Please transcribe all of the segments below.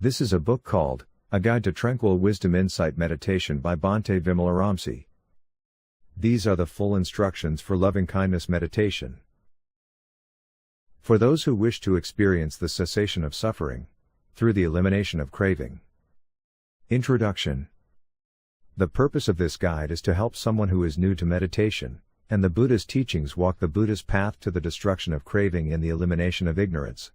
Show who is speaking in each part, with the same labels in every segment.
Speaker 1: This is a book called, A Guide to Tranquil Wisdom Insight Meditation by Bhante Vimalaramsi. These are the full instructions for loving-kindness meditation. For those who wish to experience the cessation of suffering, through the elimination of craving. Introduction. The purpose of this guide is to help someone who is new to meditation, and the Buddha's teachings walk the Buddha's path to the destruction of craving and the elimination of ignorance.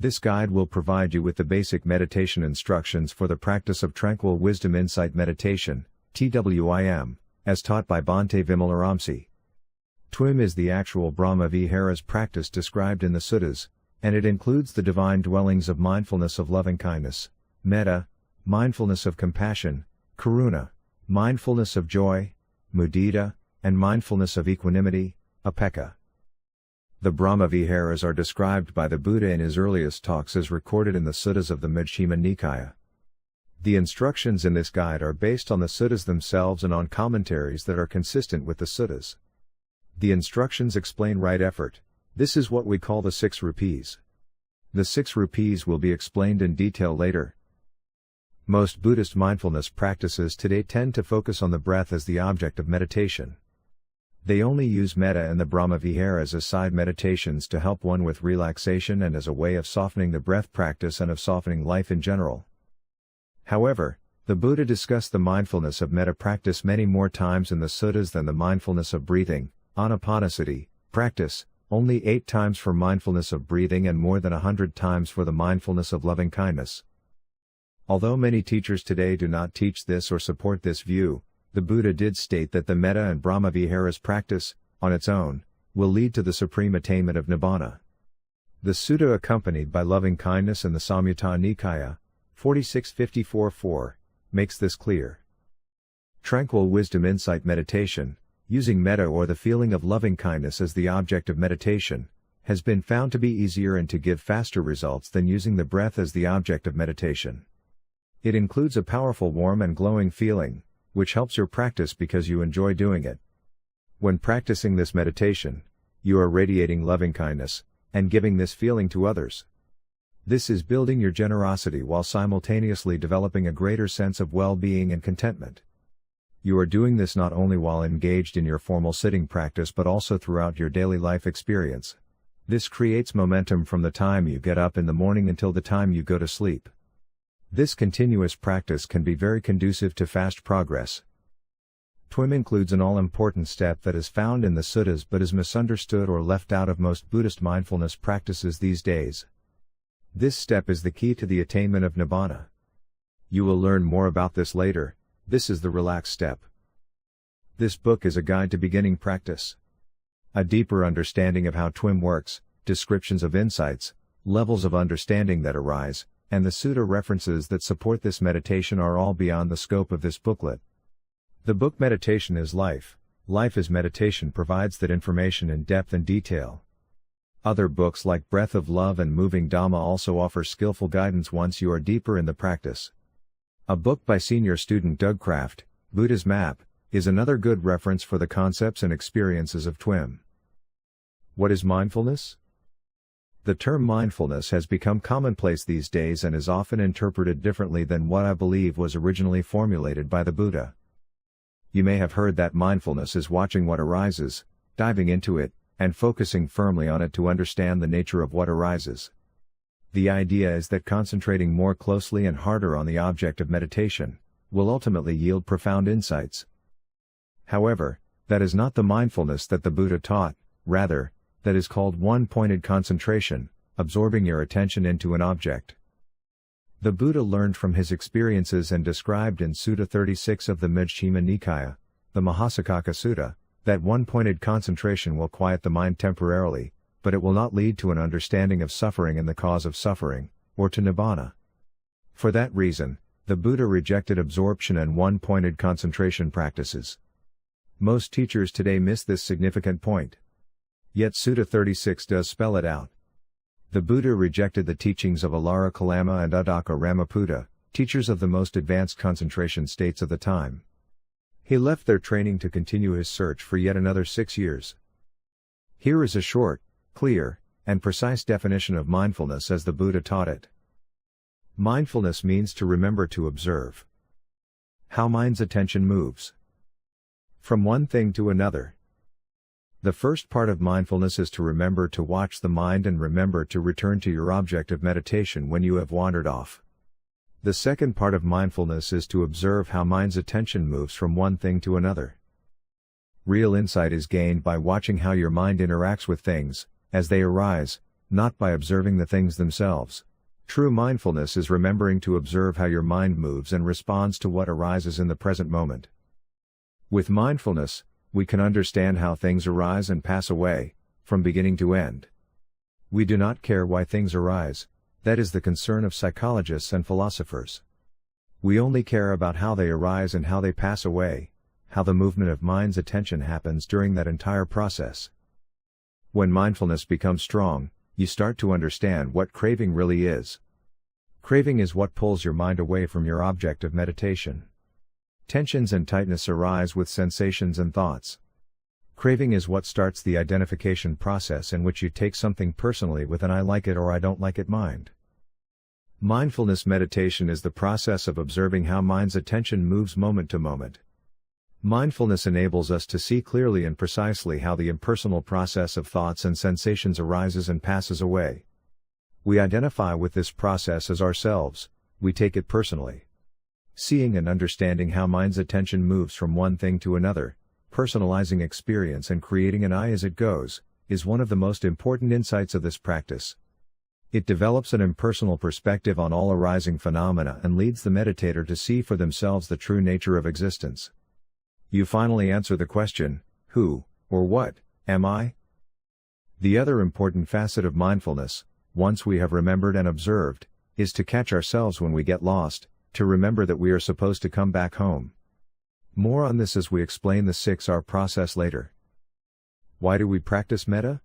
Speaker 1: This guide will provide you with the basic meditation instructions for the practice of Tranquil Wisdom Insight Meditation, TWIM, as taught by Bhante Vimalaramsi. TWIM is the actual Brahma-viharas practice described in the Suttas, and it includes the divine dwellings of mindfulness of loving-kindness, Metta, mindfulness of compassion, Karuna, mindfulness of joy, Mudita, and mindfulness of equanimity, Upekkha. The Brahma-viharas are described by the Buddha in his earliest talks as recorded in the Suttas of the Majjhima Nikaya. The instructions in this guide are based on the Suttas themselves and on commentaries that are consistent with the Suttas. The instructions explain right effort. This is what we call the 6 rupees. The 6 rupees will be explained in detail later. Most Buddhist mindfulness practices today tend to focus on the breath as the object of meditation. They only use Metta and the Brahma-viharas as side meditations to help one with relaxation and as a way of softening the breath practice and of softening life in general. However, the Buddha discussed the mindfulness of Metta practice many more times in the Suttas than the mindfulness of breathing, Anapanasati, practice, only 8 times for mindfulness of breathing and more than 100 times for the mindfulness of loving-kindness. Although many teachers today do not teach this or support this view, the Buddha did state that the Metta and Brahma-viharas practice, on its own, will lead to the supreme attainment of Nibbana. The sutta accompanied by loving-kindness and the Samyutta Nikaya, 4654-4, makes this clear. Tranquil Wisdom Insight Meditation, using Metta or the feeling of loving-kindness as the object of meditation, has been found to be easier and to give faster results than using the breath as the object of meditation. It includes a powerful warm and glowing feeling, which helps your practice because you enjoy doing it. When practicing this meditation, you are radiating loving-kindness, and giving this feeling to others. This is building your generosity while simultaneously developing a greater sense of well-being and contentment. You are doing this not only while engaged in your formal sitting practice but also throughout your daily life experience. This creates momentum from the time you get up in the morning until the time you go to sleep. This continuous practice can be very conducive to fast progress. TWIM includes an all-important step that is found in the Suttas but is misunderstood or left out of most Buddhist mindfulness practices these days. This step is the key to the attainment of Nibbana. You will learn more about this later. This is the relaxed step. This book is a guide to beginning practice. A deeper understanding of how TWIM works, descriptions of insights, levels of understanding that arise, and the sutta references that support this meditation are all beyond the scope of this booklet. The book Meditation is Life, Life is Meditation provides that information in depth and detail. Other books like Breath of Love and Moving Dhamma also offer skillful guidance once you are deeper in the practice. A book by senior student Doug Kraft, Buddha's Map, is another good reference for the concepts and experiences of TWIM. What is mindfulness? The term mindfulness has become commonplace these days and is often interpreted differently than what I believe was originally formulated by the Buddha. You may have heard that mindfulness is watching what arises, diving into it, and focusing firmly on it to understand the nature of what arises. The idea is that concentrating more closely and harder on the object of meditation will ultimately yield profound insights. However, that is not the mindfulness that the Buddha taught, rather, that is called one-pointed concentration, absorbing your attention into an object. The Buddha learned from his experiences and described in Sutta 36 of the Majjhima Nikaya, the Mahasaccaka Sutta, that one-pointed concentration will quiet the mind temporarily, but it will not lead to an understanding of suffering and the cause of suffering, or to Nibbana. For that reason, the Buddha rejected absorption and one-pointed concentration practices. Most teachers today miss this significant point. Yet Sutta 36 does spell it out. The Buddha rejected the teachings of Alara Kalama and Uddaka Ramaputta, teachers of the most advanced concentration states of the time. He left their training to continue his search for yet another 6 years. Here is a short, clear, and precise definition of mindfulness as the Buddha taught it. Mindfulness means to remember to observe how mind's attention moves from one thing to another. The first part of mindfulness is to remember to watch the mind and remember to return to your object of meditation when you have wandered off. The second part of mindfulness is to observe how mind's attention moves from one thing to another. Real insight is gained by watching how your mind interacts with things, as they arise, not by observing the things themselves. True mindfulness is remembering to observe how your mind moves and responds to what arises in the present moment. With mindfulness, we can understand how things arise and pass away, from beginning to end. We do not care why things arise, that is the concern of psychologists and philosophers. We only care about how they arise and how they pass away, how the movement of mind's attention happens during that entire process. When mindfulness becomes strong, you start to understand what craving really is. Craving is what pulls your mind away from your object of meditation. Tensions and tightness arise with sensations and thoughts. Craving is what starts the identification process in which you take something personally with an I like it or I don't like it mind. Mindfulness meditation is the process of observing how mind's attention moves moment to moment. Mindfulness enables us to see clearly and precisely how the impersonal process of thoughts and sensations arises and passes away. We identify with this process as ourselves, we take it personally. Seeing and understanding how mind's attention moves from one thing to another, personalizing experience and creating an I as it goes, is one of the most important insights of this practice. It develops an impersonal perspective on all arising phenomena and leads the meditator to see for themselves the true nature of existence. You finally answer the question, who, or what, am I? The other important facet of mindfulness, once we have remembered and observed, is to catch ourselves when we get lost, to remember that we are supposed to come back home. More on this as we explain the 6R process later. Why do we practice metta?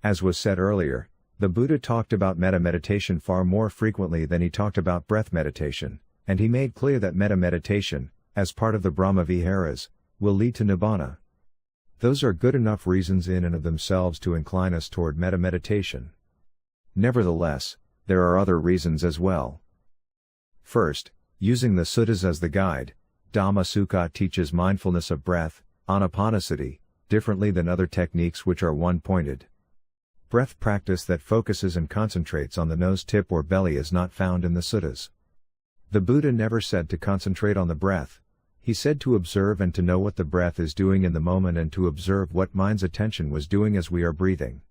Speaker 1: As was said earlier, the Buddha talked about metta meditation far more frequently than he talked about breath meditation, and he made clear that metta meditation, as part of the Brahma-viharas, will lead to Nibbana. Those are good enough reasons in and of themselves to incline us toward metta meditation. Nevertheless, there are other reasons as well. First, using the suttas as the guide, Dhamma Sukha teaches mindfulness of breath, anapanasati, differently than other techniques which are one-pointed. Breath practice that focuses and concentrates on the nose tip or belly is not found in the suttas. The Buddha never said to concentrate on the breath, he said to observe and to know what the breath is doing in the moment and to observe what mind's attention was doing as we are breathing.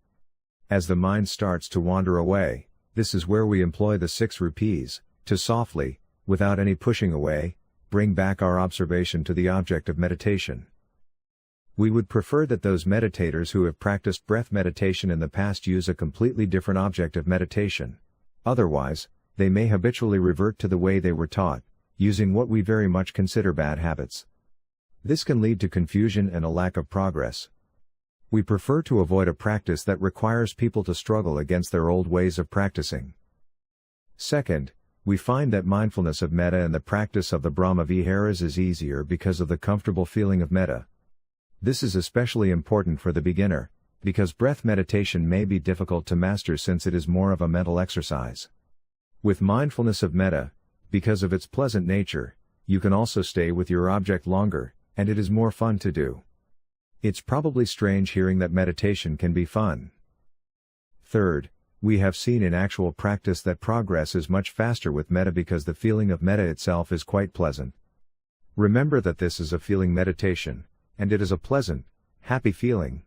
Speaker 1: As the mind starts to wander away, this is where we employ the 6 rupees, to softly, without any pushing away, bring back our observation to the object of meditation. We would prefer that those meditators who have practiced breath meditation in the past use a completely different object of meditation. Otherwise, they may habitually revert to the way they were taught, using what we very much consider bad habits. This can lead to confusion and a lack of progress. We prefer to avoid a practice that requires people to struggle against their old ways of practicing. Second, we find that mindfulness of metta and the practice of the Brahma-viharas is easier because of the comfortable feeling of metta. This is especially important for the beginner, because breath meditation may be difficult to master since it is more of a mental exercise. With mindfulness of metta, because of its pleasant nature, you can also stay with your object longer, and it is more fun to do. It's probably strange hearing that meditation can be fun. Third, we have seen in actual practice that progress is much faster with metta because the feeling of metta itself is quite pleasant. Remember that this is a feeling meditation, and it is a pleasant, happy feeling.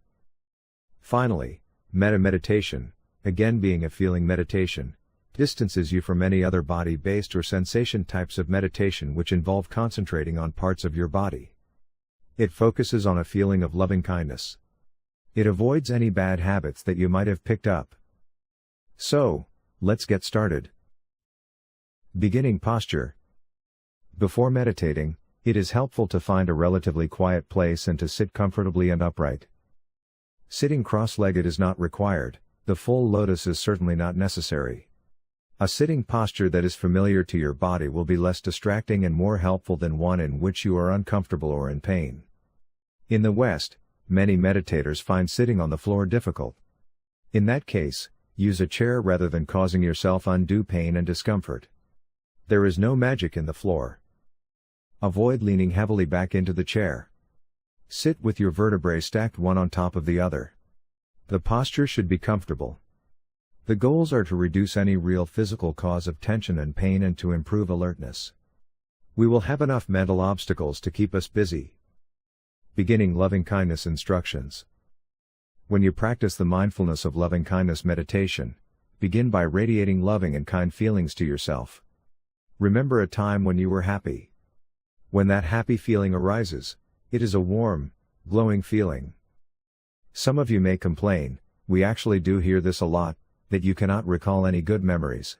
Speaker 1: Finally, metta meditation, again being a feeling meditation, distances you from any other body-based or sensation types of meditation which involve concentrating on parts of your body. It focuses on a feeling of loving-kindness. It avoids any bad habits that you might have picked up. So, let's get started. Beginning posture. Before meditating, it is helpful to find a relatively quiet place and to sit comfortably and upright. Sitting cross-legged is not required, the full lotus is certainly not necessary. A sitting posture that is familiar to your body will be less distracting and more helpful than one in which you are uncomfortable or in pain. In the West, many meditators find sitting on the floor difficult. In that case, Use a chair rather than causing yourself undue pain and discomfort. There is no magic in the floor. Avoid leaning heavily back into the chair. Sit with your vertebrae stacked one on top of the other. The posture should be comfortable. The goals are to reduce any real physical cause of tension and pain and to improve alertness. We will have enough mental obstacles to keep us busy. Beginning loving-kindness instructions. When you practice the mindfulness of loving-kindness meditation, begin by radiating loving and kind feelings to yourself. Remember a time when you were happy. When that happy feeling arises, it is a warm, glowing feeling. Some of you may complain, we actually do hear this a lot, that you cannot recall any good memories.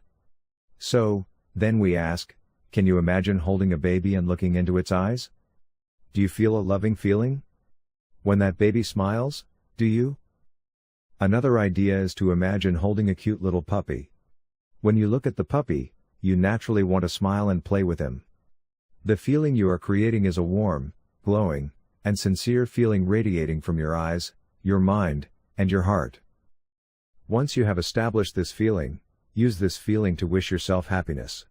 Speaker 1: So, then we ask, can you imagine holding a baby and looking into its eyes? Do you feel a loving feeling? When that baby smiles, do you? Another idea is to imagine holding a cute little puppy. When you look at the puppy, you naturally want to smile and play with him. The feeling you are creating is a warm, glowing, and sincere feeling radiating from your eyes, your mind, and your heart. Once you have established this feeling, use this feeling to wish yourself happiness.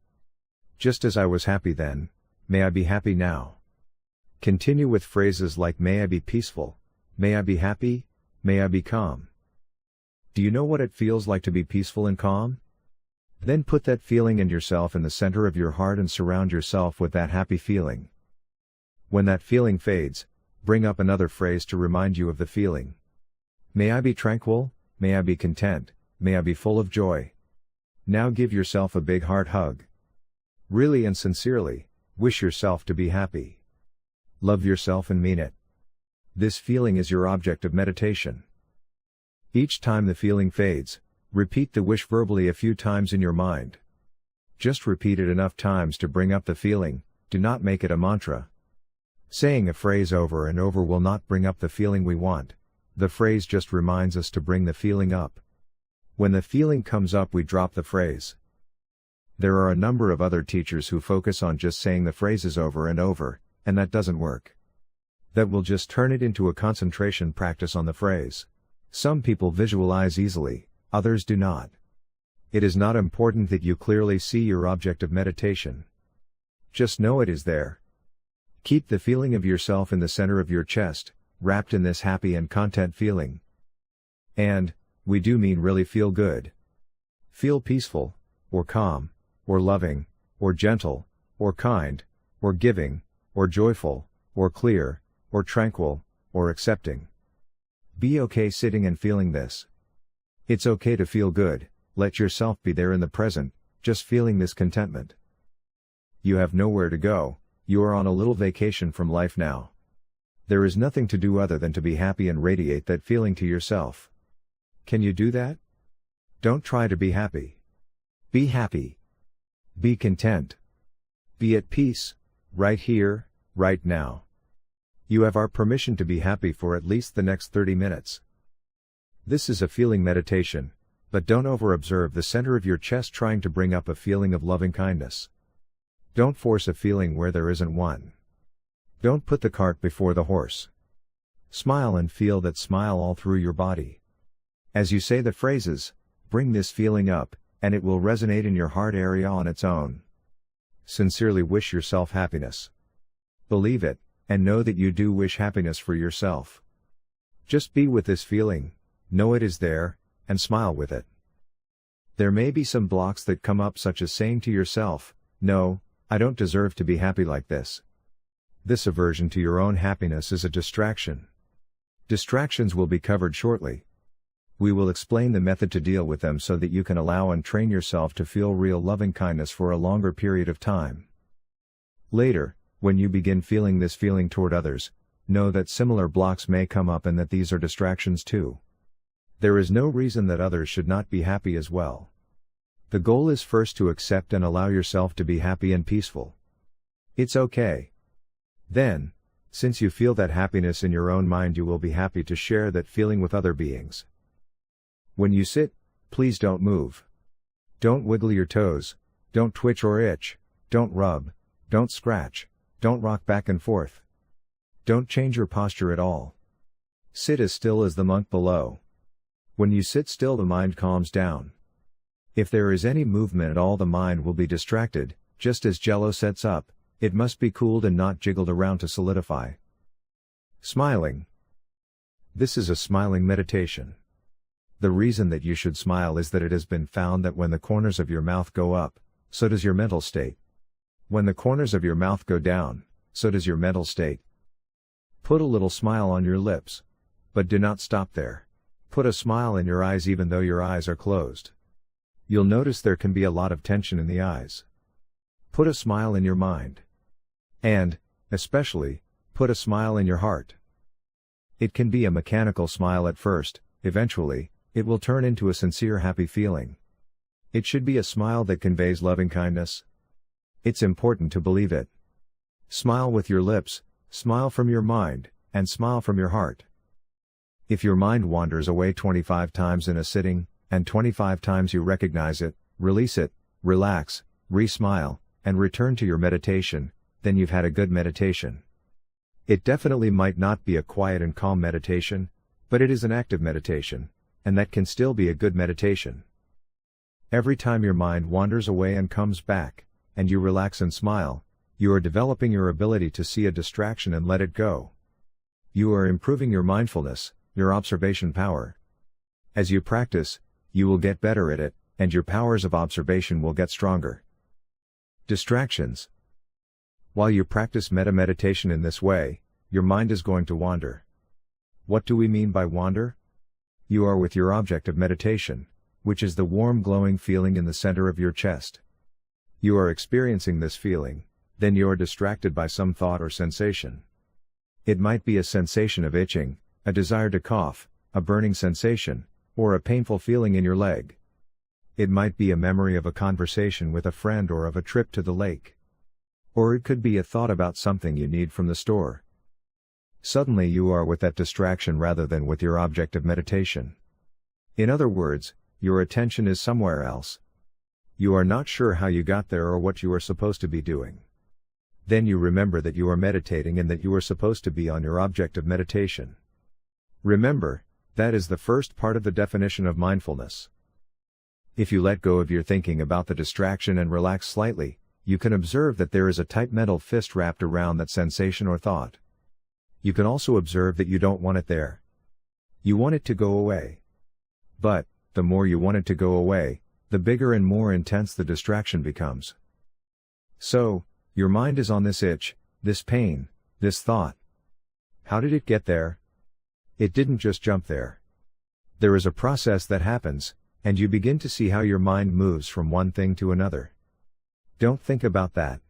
Speaker 1: Just as I was happy then, may I be happy now. Continue with phrases like may I be peaceful, may I be happy, may I be calm. Do you know what it feels like to be peaceful and calm? Then put that feeling and yourself in the center of your heart and surround yourself with that happy feeling. When that feeling fades, bring up another phrase to remind you of the feeling. May I be tranquil, may I be content, may I be full of joy. Now give yourself a big heart hug. Really and sincerely, wish yourself to be happy. Love yourself and mean it. This feeling is your object of meditation. Each time the feeling fades, repeat the wish verbally a few times in your mind. Just repeat it enough times to bring up the feeling, do not make it a mantra. Saying a phrase over and over will not bring up the feeling we want. The phrase just reminds us to bring the feeling up. When the feeling comes up, we drop the phrase. There are a number of other teachers who focus on just saying the phrases over and over, and that doesn't work. That will just turn it into a concentration practice on the phrase. Some people visualize easily, others do not. It is not important that you clearly see your object of meditation. Just know it is there. Keep the feeling of yourself in the center of your chest, wrapped in this happy and content feeling. And, we do mean really feel good. Feel peaceful, or calm, or loving, or gentle, or kind, or giving, or joyful, or clear, or tranquil, or accepting. Be okay sitting and feeling this. It's okay to feel good, let yourself be there in the present, just feeling this contentment. You have nowhere to go, you are on a little vacation from life now. There is nothing to do other than to be happy and radiate that feeling to yourself. Can you do that? Don't try to be happy. Be happy. Be content. Be at peace, right here, right now. You have our permission to be happy for at least the next 30 minutes. This is a feeling meditation, but don't over-observe the center of your chest trying to bring up a feeling of loving kindness. Don't force a feeling where there isn't one. Don't put the cart before the horse. Smile and feel that smile all through your body. As you say the phrases, bring this feeling up, and it will resonate in your heart area on its own. Sincerely wish yourself happiness. Believe it, and know that you do wish happiness for yourself. Just be with this feeling, know it is there, and smile with it. There may be some blocks that come up, such as saying to yourself, no, I don't deserve to be happy like this. This aversion to your own happiness is a distraction. Distractions will be covered shortly. We will explain the method to deal with them so that you can allow and train yourself to feel real loving kindness for a longer period of time. Later, when you begin feeling this feeling toward others, know that similar blocks may come up and that these are distractions too. There is no reason that others should not be happy as well. The goal is first to accept and allow yourself to be happy and peaceful. It's okay. Then, since you feel that happiness in your own mind, you will be happy to share that feeling with other beings. When you sit, please don't move. Don't wiggle your toes, don't twitch or itch, don't rub, don't scratch, don't rock back and forth. Don't change your posture at all. Sit as still as the monk below. When you sit still, the mind calms down. If there is any movement at all, the mind will be distracted. Just as jello sets up, it must be cooled and not jiggled around to solidify. Smiling. This is a smiling meditation. The reason that you should smile is that it has been found that when the corners of your mouth go up, so does your mental state. When the corners of your mouth go down, so does your mental state. Put a little smile on your lips. But do not stop there. Put a smile in your eyes even though your eyes are closed. You'll notice there can be a lot of tension in the eyes. Put a smile in your mind. And, especially, put a smile in your heart. It can be a mechanical smile at first. Eventually, it will turn into a sincere happy feeling. It should be a smile that conveys loving-kindness. It's important to believe it. Smile with your lips, smile from your mind, and smile from your heart. If your mind wanders away 25 times in a sitting, and 25 times you recognize it, release it, relax, re-smile, and return to your meditation, then you've had a good meditation. It definitely might not be a quiet and calm meditation, but it is an active meditation, and that can still be a good meditation. Every time your mind wanders away and comes back, and you relax and smile, you are developing your ability to see a distraction and let it go. You are improving your mindfulness, your observation power. As you practice, you will get better at it, and your powers of observation will get stronger. Distractions. While you practice metta meditation in this way, your mind is going to wander. What do we mean by wander? You are with your object of meditation, which is the warm glowing feeling in the center of your chest. You are experiencing this feeling, then you are distracted by some thought or sensation. It might be a sensation of itching, a desire to cough, a burning sensation, or a painful feeling in your leg. It might be a memory of a conversation with a friend or of a trip to the lake. Or it could be a thought about something you need from the store. Suddenly you are with that distraction rather than with your object of meditation. In other words, your attention is somewhere else. You are not sure how you got there or what you are supposed to be doing. Then you remember that you are meditating and that you are supposed to be on your object of meditation. Remember, that is the first part of the definition of mindfulness. If you let go of your thinking about the distraction and relax slightly, you can observe that there is a tight mental fist wrapped around that sensation or thought. You can also observe that you don't want it there. You want it to go away. But, the more you want it to go away, the bigger and more intense the distraction becomes. So, your mind is on this itch, this pain, this thought. How did it get there? It didn't just jump there. There is a process that happens, and you begin to see how your mind moves from one thing to another. Don't think about that,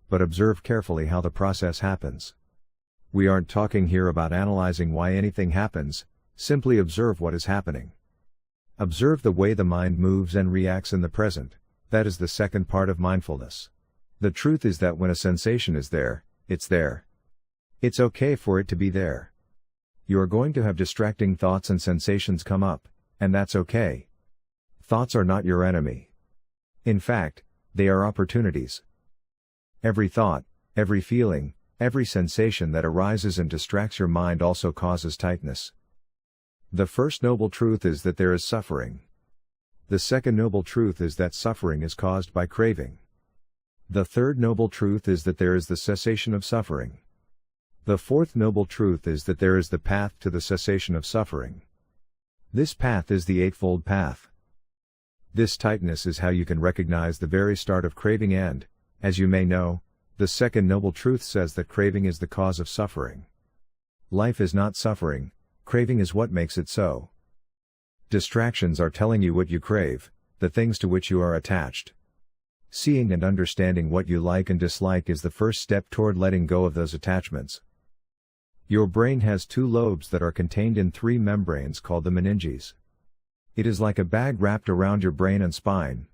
Speaker 1: but observe carefully how the process happens. We aren't talking here about analyzing why anything happens, simply observe what is happening. Observe the way the mind moves and reacts in the present. That is the second part of mindfulness. The truth is that when a sensation is there, it's there. It's okay for it to be there. You are going to have distracting thoughts and sensations come up, and that's okay. Thoughts are not your enemy. In fact, they are opportunities. Every thought, every feeling, every sensation that arises and distracts your mind also causes tightness. The first noble truth is that there is suffering. The second noble truth is that suffering is caused by craving. The third noble truth is that there is the cessation of suffering. The fourth noble truth is that there is the path to the cessation of suffering. This path is the Eightfold Path. This tightness is how you can recognize the very start of craving and, as you may know, the second noble truth says that craving is the cause of suffering. Life is not suffering, craving is what makes it so. Distractions are telling you what you crave, the things to which you are attached. Seeing and understanding what you like and dislike is the first step toward letting go of those attachments. Your brain has two lobes that are contained in three membranes called the meninges. It is like a bag wrapped around your brain and spine.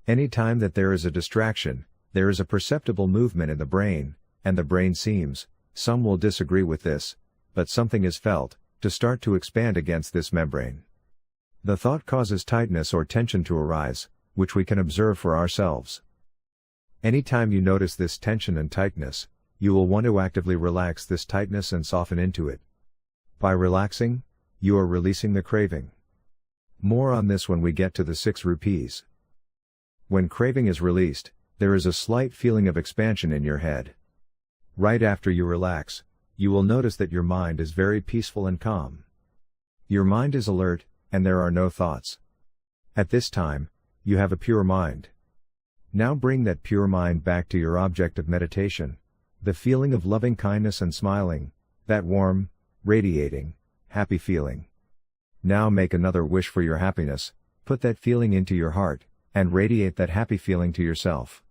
Speaker 1: Any time that there is a distraction, there is a perceptible movement in the brain, and the brain seems, some will disagree with this, but something is felt, to start to expand against this membrane. The thought causes tightness or tension to arise, which we can observe for ourselves. Anytime you notice this tension and tightness, you will want to actively relax this tightness and soften into it. By relaxing, you are releasing the craving. More on this when we get to the 6 rupees. When craving is released, there is a slight feeling of expansion in your head. Right after you relax, you will notice that your mind is very peaceful and calm. Your mind is alert, and there are no thoughts. At this time, you have a pure mind. Now bring that pure mind back to your object of meditation, the feeling of loving kindness and smiling, that warm, radiating, happy feeling. Now make another wish for your happiness, put that feeling into your heart, and radiate that happy feeling to yourself.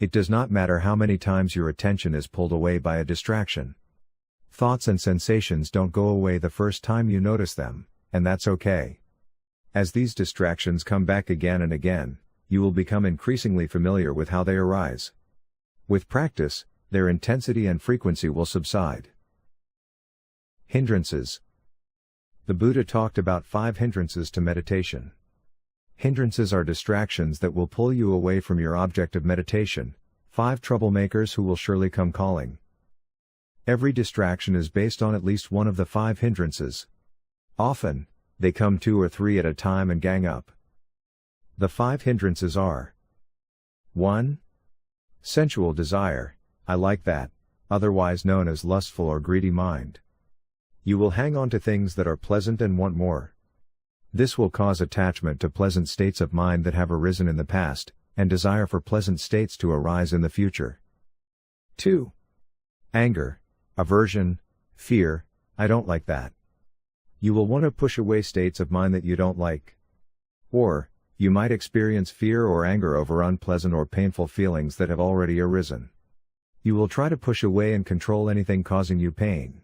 Speaker 1: It does not matter how many times your attention is pulled away by a distraction. Thoughts and sensations don't go away the first time you notice them, and that's okay. As these distractions come back again and again, you will become increasingly familiar with how they arise. With practice, their intensity and frequency will subside. Hindrances. The Buddha talked about 5 hindrances to meditation. Hindrances are distractions that will pull you away from your object of meditation, 5 troublemakers who will surely come calling. Every distraction is based on at least one of the 5 hindrances. Often, they come 2 or 3 at a time and gang up. The 5 hindrances are: 1. Sensual desire, I like that, otherwise known as lustful or greedy mind. You will hang on to things that are pleasant and want more. This will cause attachment to pleasant states of mind that have arisen in the past, and desire for pleasant states to arise in the future. 2. Anger, aversion, fear, I don't like that. You will want to push away states of mind that you don't like. Or, you might experience fear or anger over unpleasant or painful feelings that have already arisen. You will try to push away and control anything causing you pain.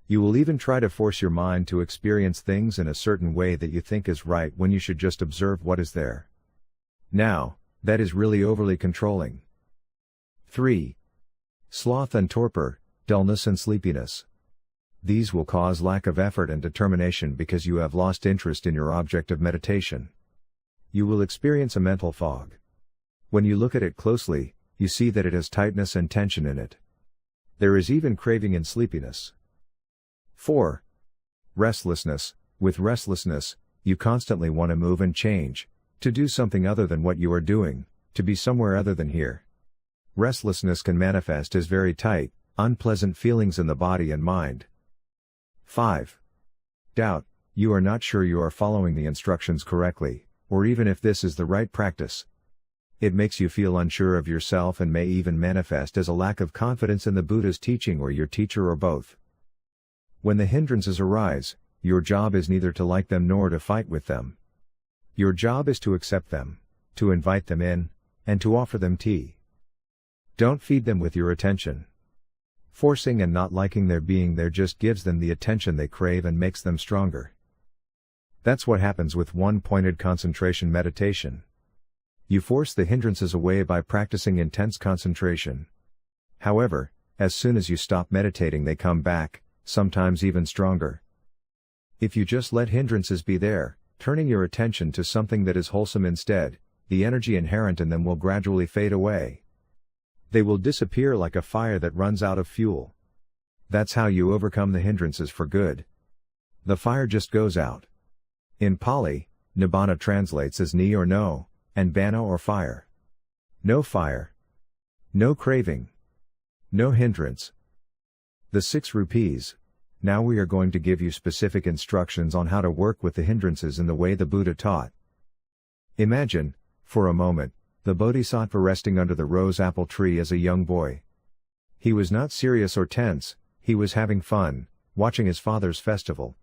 Speaker 1: You will even try to force your mind to experience things in a certain way that you think is right when you should just observe what is there. Now, that is really overly controlling. 3. Sloth and torpor, dullness and sleepiness. These will cause lack of effort and determination because you have lost interest in your object of meditation. You will experience a mental fog. When you look at it closely, you see that it has tightness and tension in it. There is even craving and sleepiness. 4. Restlessness. With restlessness, you constantly want to move and change, to do something other than what you are doing, to be somewhere other than here. Restlessness can manifest as very tight, unpleasant feelings in the body and mind. 5. Doubt. You are not sure you are following the instructions correctly, or even if this is the right practice. It makes you feel unsure of yourself and may even manifest as a lack of confidence in the Buddha's teaching or your teacher or both. When the hindrances arise, your job is neither to like them nor to fight with them. Your job is to accept them, to invite them in, and to offer them tea. Don't feed them with your attention. Forcing and not liking their being there just gives them the attention they crave and makes them stronger. That's what happens with one-pointed concentration meditation. You force the hindrances away by practicing intense concentration. However, as soon as you stop meditating they come back, sometimes even stronger. If you just let hindrances be there, turning your attention to something that is wholesome instead, the energy inherent in them will gradually fade away. They will disappear like a fire that runs out of fuel. That's how you overcome the hindrances for good. The fire just goes out. In Pali, Nibbana translates as ni or no, and bana or fire. No fire. No craving. No hindrance. The 6 rupees. Now we are going to give you specific instructions on how to work with the hindrances in the way the Buddha taught. Imagine, for a moment, the Bodhisattva resting under the rose apple tree as a young boy. He was not serious or tense, he was having fun, watching his father's festival.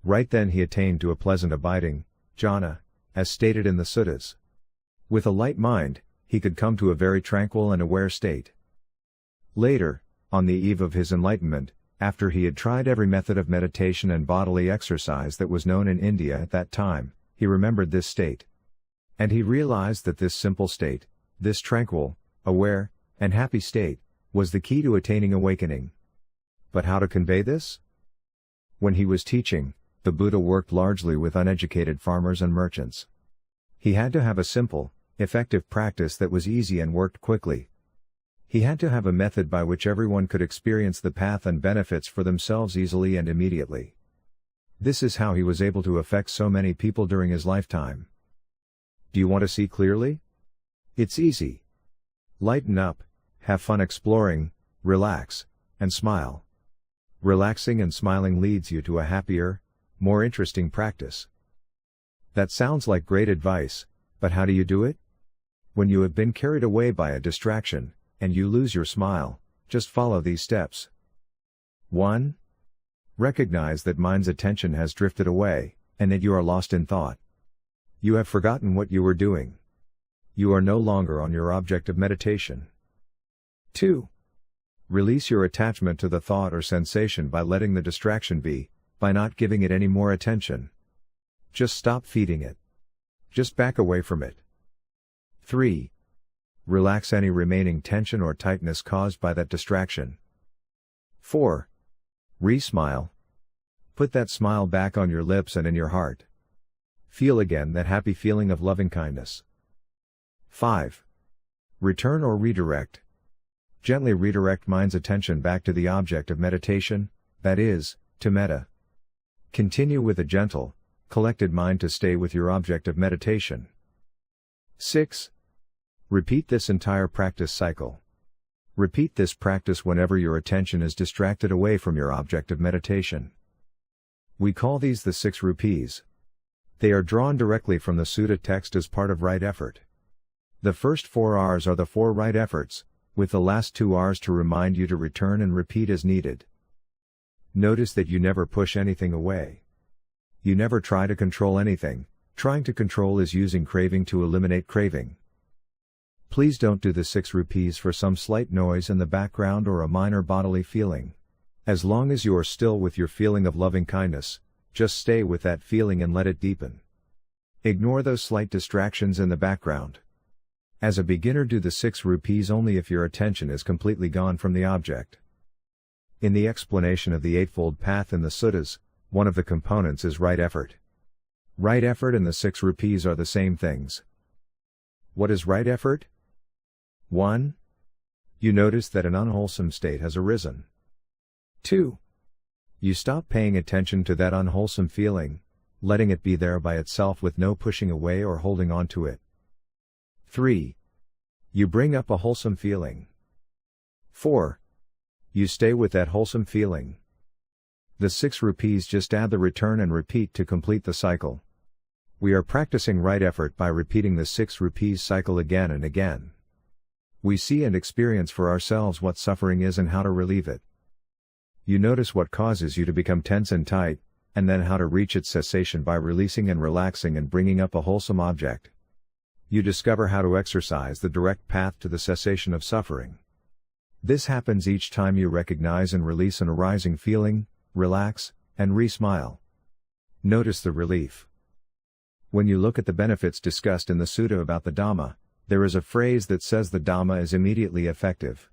Speaker 1: Right then he attained to a pleasant abiding, jhana, as stated in the Suttas. With a light mind, he could come to a very tranquil and aware state. Later, on the eve of his enlightenment, after he had tried every method of meditation and bodily exercise that was known in India at that time, he remembered this state. And he realized that this simple state, this tranquil, aware, and happy state, was the key to attaining awakening. But how to convey this? When he was teaching, the Buddha worked largely with uneducated farmers and merchants. He had to have a simple, effective practice that was easy and worked quickly. He had to have a method by which everyone could experience the path and benefits for themselves easily and immediately. This is how he was able to affect so many people during his lifetime. Do you want to see clearly? It's easy. Lighten up, have fun exploring, relax, and smile. Relaxing and smiling leads you to a happier, more interesting practice. That sounds like great advice, but how do you do it? When you have been carried away by a distraction, and you lose your smile, just follow these steps. 1. Recognize that mind's attention has drifted away, and that you are lost in thought. You have forgotten what you were doing. You are no longer on your object of meditation. 2. Release your attachment to the thought or sensation by letting the distraction be, by not giving it any more attention. Just stop feeding it. Just back away from it. 3. Relax any remaining tension or tightness caused by that distraction. 4. Re-smile. Put that smile back on your lips and in your heart. Feel again that happy feeling of loving-kindness. 5. Return or redirect. Gently redirect mind's attention back to the object of meditation, that is, to Metta. Continue with a gentle, collected mind to stay with your object of meditation. 6. Repeat this entire practice cycle. Repeat this practice whenever your attention is distracted away from your object of meditation. We call these the 6 rupees. They are drawn directly from the sutta text as part of right effort. The first 4 R's are the 4 right efforts, with the last 2 R's to remind you to return and repeat as needed. Notice that you never push anything away. You never try to control anything. Trying to control is using craving to eliminate craving. Please don't do the 6 rupees for some slight noise in the background or a minor bodily feeling. As long as you are still with your feeling of loving kindness, just stay with that feeling and let it deepen. Ignore those slight distractions in the background. As a beginner, do the 6 rupees only if your attention is completely gone from the object. In the explanation of the Eightfold Path in the Suttas, one of the components is right effort. Right effort and the 6 rupees are the same things. What is right effort? 1. You notice that an unwholesome state has arisen. 2. You stop paying attention to that unwholesome feeling, letting it be there by itself with no pushing away or holding on to it. 3. You bring up a wholesome feeling. 4. You stay with that wholesome feeling. The 6 rupees just add the return and repeat to complete the cycle. We are practicing right effort by repeating the 6 rupees cycle again and again. We see and experience for ourselves what suffering is and how to relieve it. You notice what causes you to become tense and tight, and then how to reach its cessation by releasing and relaxing and bringing up a wholesome object. You discover how to exercise the direct path to the cessation of suffering. This happens each time you recognize and release an arising feeling, relax, and re-smile. Notice the relief. When you look at the benefits discussed in the sutta about the Dhamma, there is a phrase that says the Dhamma is immediately effective.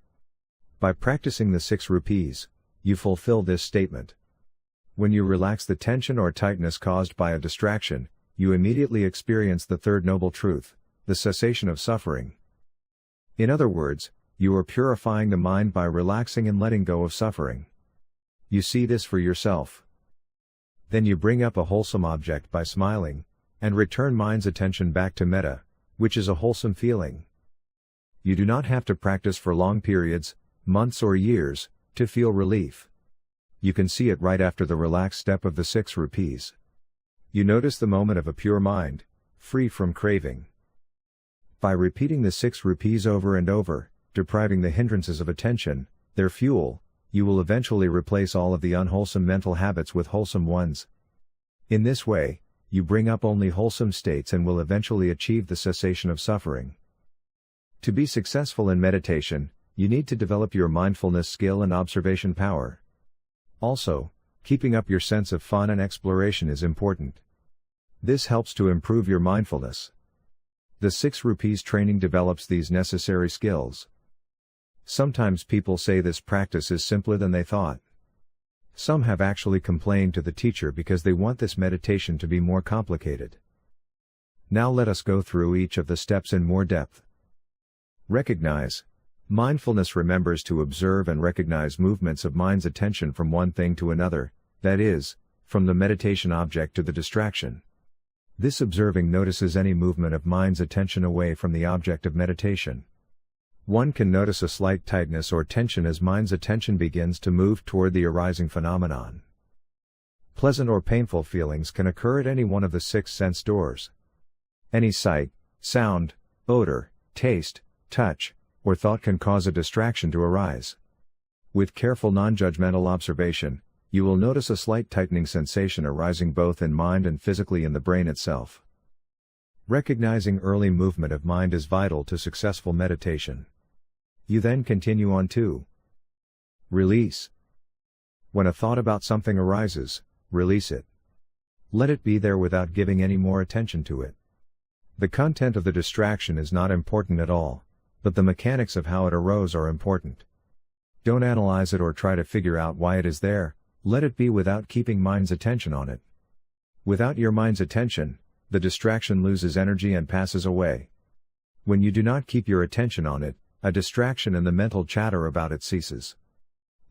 Speaker 1: By practicing the 6 rupees, you fulfill this statement. When you relax the tension or tightness caused by a distraction, you immediately experience the third noble truth, the cessation of suffering. In other words, you are purifying the mind by relaxing and letting go of suffering. You see this for yourself. Then you bring up a wholesome object by smiling, and return mind's attention back to Metta, which is a wholesome feeling. You do not have to practice for long periods, months or years, to feel relief. You can see it right after the relaxed step of the 6 rupees. You notice the moment of a pure mind, free from craving. By repeating the 6 rupees over and over, depriving the hindrances of attention, their fuel, you will eventually replace all of the unwholesome mental habits with wholesome ones. In this way, you bring up only wholesome states and will eventually achieve the cessation of suffering. To be successful in meditation, you need to develop your mindfulness skill and observation power. Also, keeping up your sense of fun and exploration is important. This helps to improve your mindfulness. The 6 rupees training develops these necessary skills. Sometimes people say this practice is simpler than they thought. Some have actually complained to the teacher because they want this meditation to be more complicated. Now let us go through each of the steps in more depth. Recognize. Mindfulness remembers to observe and recognize movements of mind's attention from one thing to another, that is, from the meditation object to the distraction. This observing notices any movement of mind's attention away from the object of meditation. One can notice a slight tightness or tension as mind's attention begins to move toward the arising phenomenon. Pleasant or painful feelings can occur at any one of the 6 sense doors. Any sight, sound, odor, taste, touch, or thought can cause a distraction to arise. With careful non-judgmental observation, you will notice a slight tightening sensation arising both in mind and physically in the brain itself. Recognizing early movement of mind is vital to successful meditation. You then continue on to release. When a thought about something arises, release it. Let it be there without giving any more attention to it. The content of the distraction is not important at all, but the mechanics of how it arose are important. Don't analyze it or try to figure out why it is there, let it be without keeping mind's attention on it. Without your mind's attention, the distraction loses energy and passes away. When you do not keep your attention on it, a distraction and the mental chatter about it ceases.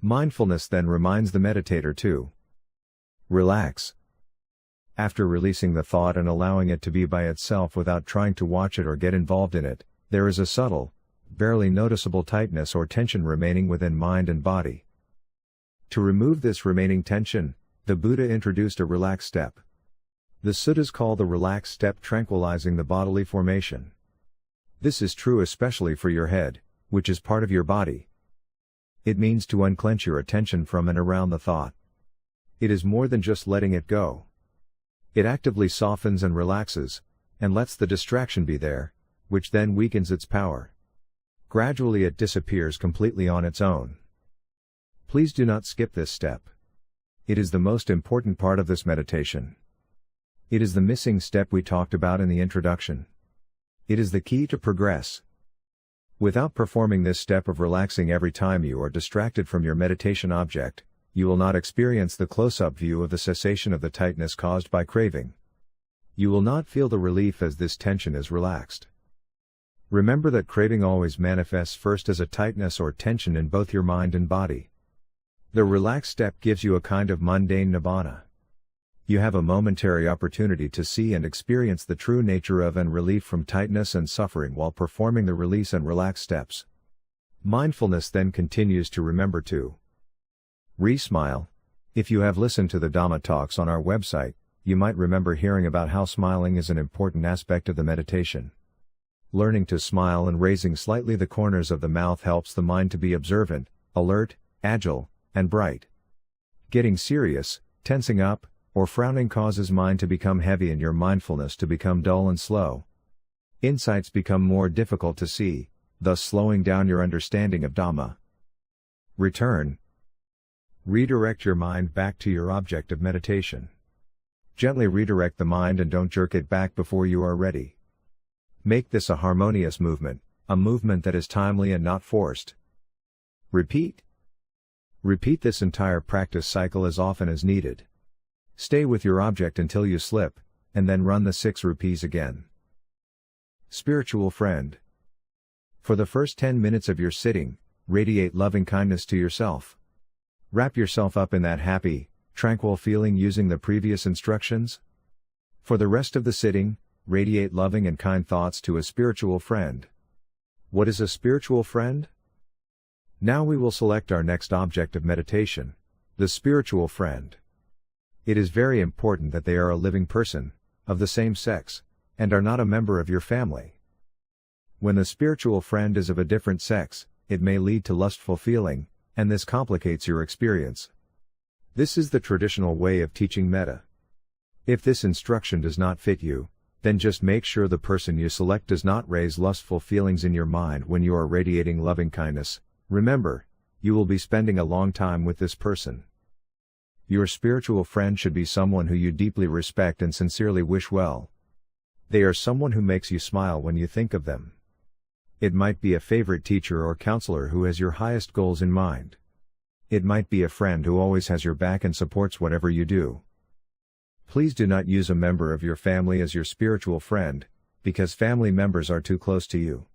Speaker 1: Mindfulness then reminds the meditator to relax. After releasing the thought and allowing it to be by itself without trying to watch it or get involved in it, there is a subtle, barely noticeable tightness or tension remaining within mind and body. To remove this remaining tension, the Buddha introduced a relaxed step. The Suttas call the relaxed step tranquilizing the bodily formation. This is true especially for your head, which is part of your body. It means to unclench your attention from and around the thought. It is more than just letting it go. It actively softens and relaxes, and lets the distraction be there, which then weakens its power. Gradually it disappears completely on its own. Please do not skip this step. It is the most important part of this meditation. It is the missing step we talked about in the introduction. It is the key to progress. Without performing this step of relaxing every time you are distracted from your meditation object, you will not experience the close-up view of the cessation of the tightness caused by craving. You will not feel the relief as this tension is relaxed. Remember that craving always manifests first as a tightness or tension in both your mind and body. The relaxed step gives you a kind of mundane Nibbana. You have a momentary opportunity to see and experience the true nature of and relief from tightness and suffering while performing the release and relax steps. Mindfulness then continues to remember to re-smile. If you have listened to the Dhamma talks on our website, you might remember hearing about how smiling is an important aspect of the meditation. Learning to smile and raising slightly the corners of the mouth helps the mind to be observant, alert, agile, and bright. Getting serious, tensing up, or frowning causes mind to become heavy and your mindfulness to become dull and slow. Insights become more difficult to see, thus slowing down your understanding of Dhamma. Return. Redirect your mind back to your object of meditation. Gently redirect the mind and don't jerk it back before you are ready. Make this a harmonious movement, a movement that is timely and not forced. Repeat. Repeat this entire practice cycle as often as needed. Stay with your object until you slip, and then run the 6 rupees again. Spiritual friend. For the first 10 minutes of your sitting, radiate loving kindness to yourself. Wrap yourself up in that happy, tranquil feeling using the previous instructions. For the rest of the sitting, radiate loving and kind thoughts to a spiritual friend. What is a spiritual friend? Now we will select our next object of meditation, the spiritual friend. It is very important that they are a living person, of the same sex, and are not a member of your family. When the spiritual friend is of a different sex, it may lead to lustful feeling, and this complicates your experience. This is the traditional way of teaching Metta. If this instruction does not fit you, then just make sure the person you select does not raise lustful feelings in your mind when you are radiating loving kindness. Remember, you will be spending a long time with this person. Your spiritual friend should be someone who you deeply respect and sincerely wish well. They are someone who makes you smile when you think of them. It might be a favorite teacher or counselor who has your highest goals in mind. It might be a friend who always has your back and supports whatever you do. Please do not use a member of your family as your spiritual friend, because family members are too close to you.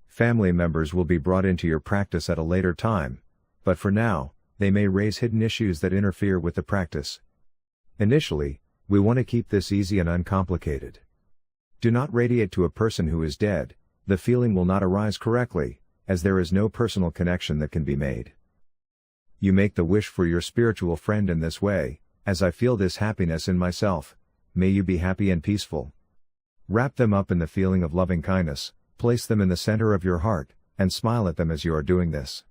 Speaker 1: Family members will be brought into your practice at a later time, but for now, they may raise hidden issues that interfere with the practice. Initially, we want to keep this easy and uncomplicated. Do not radiate to a person who is dead. The feeling will not arise correctly, as there is no personal connection that can be made. You make the wish for your spiritual friend in this way: as I feel this happiness in myself, may you be happy and peaceful. Wrap them up in the feeling of loving kindness, place them in the center of your heart, and smile at them as you are doing this.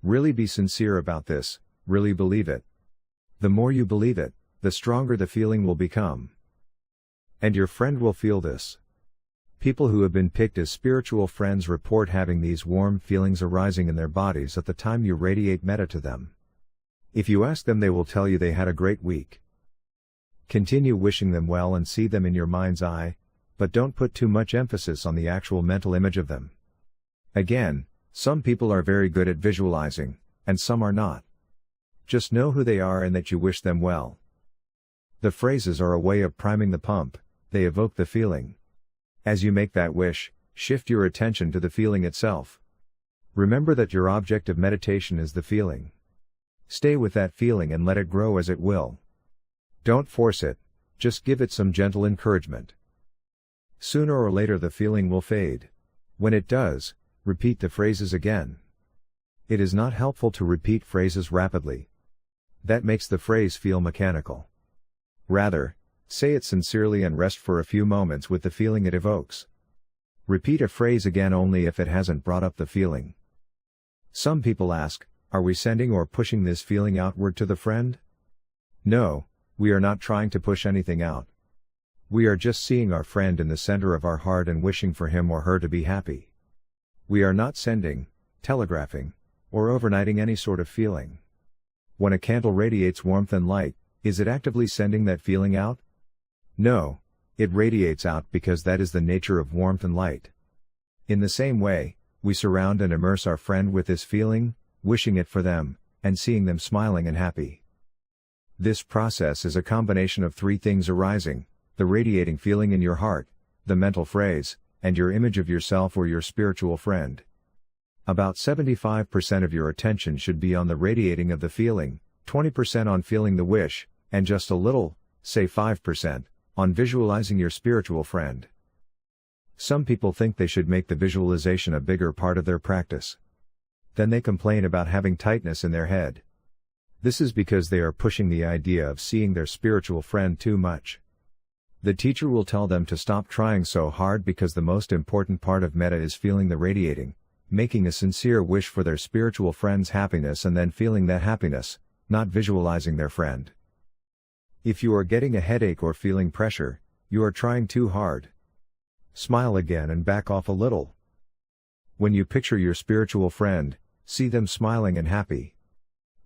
Speaker 1: Really be sincere about this, really believe it. The more you believe it, the stronger the feeling will become. And your friend will feel this. People who have been picked as spiritual friends report having these warm feelings arising in their bodies at the time you radiate metta to them. If you ask them, they will tell you they had a great week. Continue wishing them well and see them in your mind's eye, but don't put too much emphasis on the actual mental image of them. Again, some people are very good at visualizing, and some are not. Just know who they are and that you wish them well. The phrases are a way of priming the pump, they evoke the feeling. As you make that wish, shift your attention to the feeling itself. Remember that your object of meditation is the feeling. Stay with that feeling and let it grow as it will. Don't force it, just give it some gentle encouragement. Sooner or later the feeling will fade. When it does, repeat the phrases again. It is not helpful to repeat phrases rapidly. That makes the phrase feel mechanical. Rather, say it sincerely and rest for a few moments with the feeling it evokes. Repeat a phrase again only if it hasn't brought up the feeling. Some people ask, are we sending or pushing this feeling outward to the friend? No, we are not trying to push anything out. We are just seeing our friend in the center of our heart and wishing for him or her to be happy. We are not sending, telegraphing, or overnighting any sort of feeling. When a candle radiates warmth and light, is it actively sending that feeling out? No, it radiates out because that is the nature of warmth and light. In the same way, we surround and immerse our friend with this feeling, wishing it for them, and seeing them smiling and happy. This process is a combination of three things arising: the radiating feeling in your heart, the mental phrase, and your image of yourself or your spiritual friend. About 75% of your attention should be on the radiating of the feeling, 20% on feeling the wish, and just a little, say 5%, on visualizing your spiritual friend. Some people think they should make the visualization a bigger part of their practice. Then they complain about having tightness in their head. This is because they are pushing the idea of seeing their spiritual friend too much. The teacher will tell them to stop trying so hard because the most important part of metta is feeling the radiating, making a sincere wish for their spiritual friend's happiness and then feeling that happiness, not visualizing their friend. If you are getting a headache or feeling pressure, you are trying too hard. Smile again and back off a little. When you picture your spiritual friend, see them smiling and happy.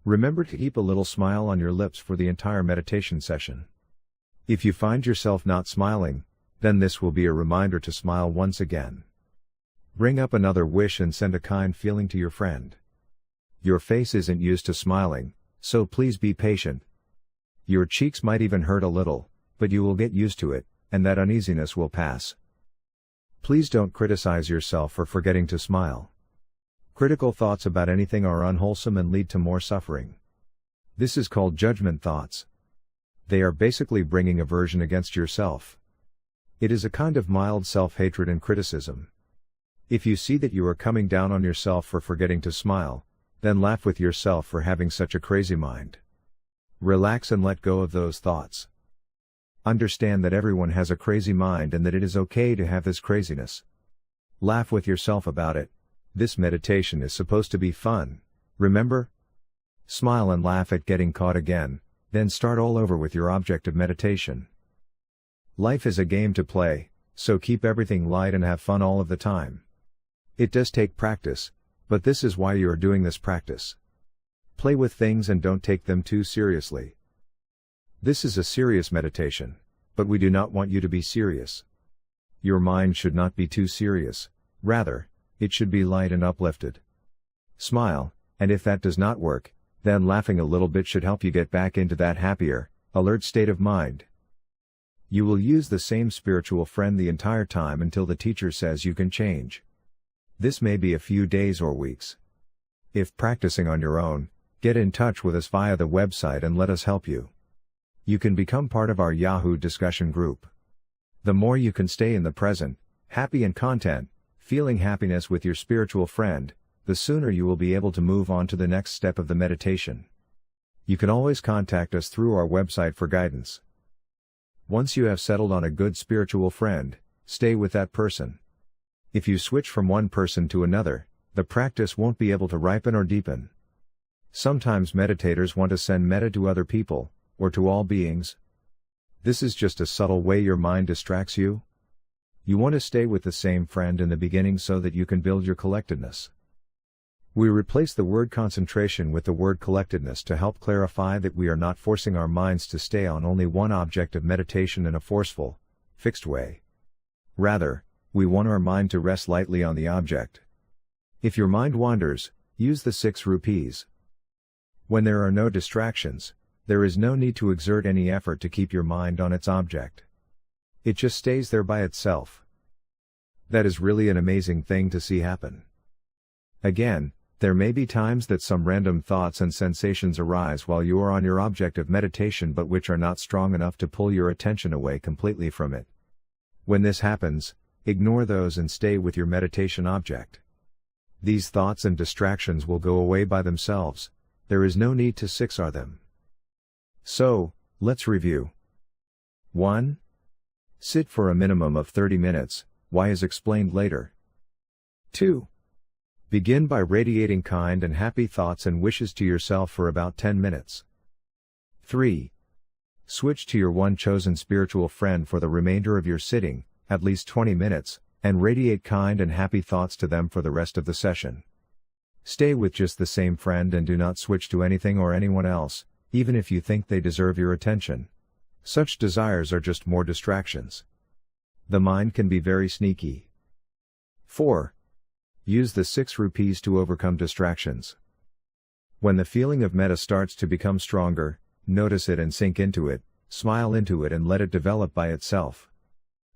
Speaker 1: Remember to keep a little smile on your lips for the entire meditation session. If you find yourself not smiling, then this will be a reminder to smile once again. Bring up another wish and send a kind feeling to your friend. Your face isn't used to smiling, so please be patient. Your cheeks might even hurt a little, but you will get used to it, and that uneasiness will pass. Please don't criticize yourself for forgetting to smile. Critical thoughts about anything are unwholesome and lead to more suffering. This is called judgment thoughts. They are basically bringing aversion against yourself. It is a kind of mild self-hatred and criticism. If you see that you are coming down on yourself for forgetting to smile, then laugh with yourself for having such a crazy mind. Relax and let go of those thoughts. Understand that everyone has a crazy mind and that it is okay to have this craziness. Laugh with yourself about it. This meditation is supposed to be fun, remember? Smile and laugh at getting caught again, then start all over with your object of meditation. Life is a game to play, so keep everything light and have fun all of the time. It does take practice, but this is why you are doing this practice. Play with things and don't take them too seriously. This is a serious meditation, but we do not want you to be serious. Your mind should not be too serious, rather, it should be light and uplifted. Smile, and if that does not work, then laughing a little bit should help you get back into that happier, alert state of mind. You will use the same spiritual friend the entire time until the teacher says you can change. This may be a few days or weeks. If practicing on your own, get in touch with us via the website and let us help you. You can become part of our Yahoo discussion group. The more you can stay in the present, happy and content, feeling happiness with your spiritual friend, the sooner you will be able to move on to the next step of the meditation. You can always contact us through our website for guidance. Once you have settled on a good spiritual friend, stay with that person. If you switch from one person to another, the practice won't be able to ripen or deepen. Sometimes meditators want to send metta to other people, or to all beings. This is just a subtle way your mind distracts you. You want to stay with the same friend in the beginning so that you can build your collectedness. We replace the word concentration with the word collectedness to help clarify that we are not forcing our minds to stay on only one object of meditation in a forceful, fixed way. Rather, we want our mind to rest lightly on the object. If your mind wanders, use the 6 rupees. When there are no distractions, there is no need to exert any effort to keep your mind on its object. It just stays there by itself. That is really an amazing thing to see happen. Again, there may be times that some random thoughts and sensations arise while you are on your object of meditation but which are not strong enough to pull your attention away completely from it. When this happens, ignore those and stay with your meditation object. These thoughts and distractions will go away by themselves. There is no need to siksar them. So, let's review. 1. Sit for a minimum of 30 minutes, why is explained later. 2. Begin by radiating kind and happy thoughts and wishes to yourself for about 10 minutes. 3. Switch to your one chosen spiritual friend for the remainder of your sitting, at least 20 minutes, and radiate kind and happy thoughts to them for the rest of the session. Stay with just the same friend and do not switch to anything or anyone else, even if you think they deserve your attention. Such desires are just more distractions. The mind can be very sneaky. 4. Use the 6 rupees to overcome distractions. When the feeling of metta starts to become stronger, notice it and sink into it, smile into it and let it develop by itself.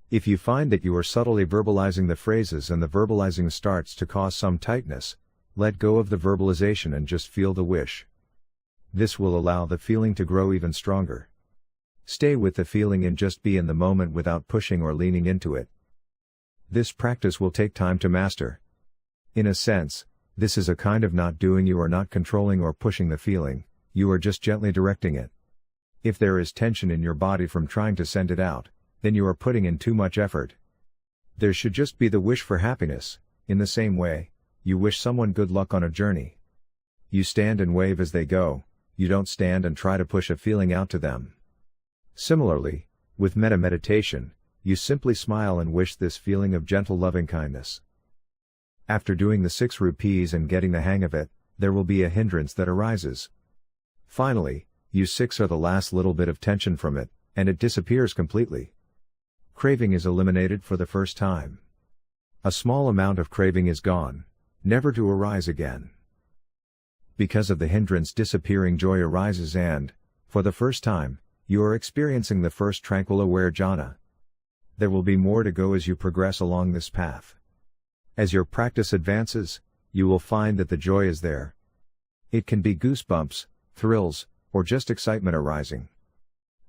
Speaker 1: If you find that you are subtly verbalizing the phrases and the verbalizing starts to cause some tightness, let go of the verbalization and just feel the wish. This will allow the feeling to grow even stronger. Stay with the feeling and just be in the moment without pushing or leaning into it. This practice will take time to master. In a sense, this is a kind of not doing. You are not controlling or pushing the feeling, you are just gently directing it. If there is tension in your body from trying to send it out, then you are putting in too much effort. There should just be the wish for happiness. In the same way, you wish someone good luck on a journey. You stand and wave as they go, you don't stand and try to push a feeling out to them. Similarly, with metta meditation, you simply smile and wish this feeling of gentle loving kindness. After doing the 6 rupees and getting the hang of it, there will be a hindrance that arises. Finally, you siksar the last little bit of tension from it, and it disappears completely. Craving is eliminated for the first time. A small amount of craving is gone, never to arise again. Because of the hindrance disappearing, joy arises and, for the first time, you are experiencing the first tranquil aware jhana. There will be more to go as you progress along this path. As your practice advances, you will find that the joy is there. It can be goosebumps, thrills, or just excitement arising.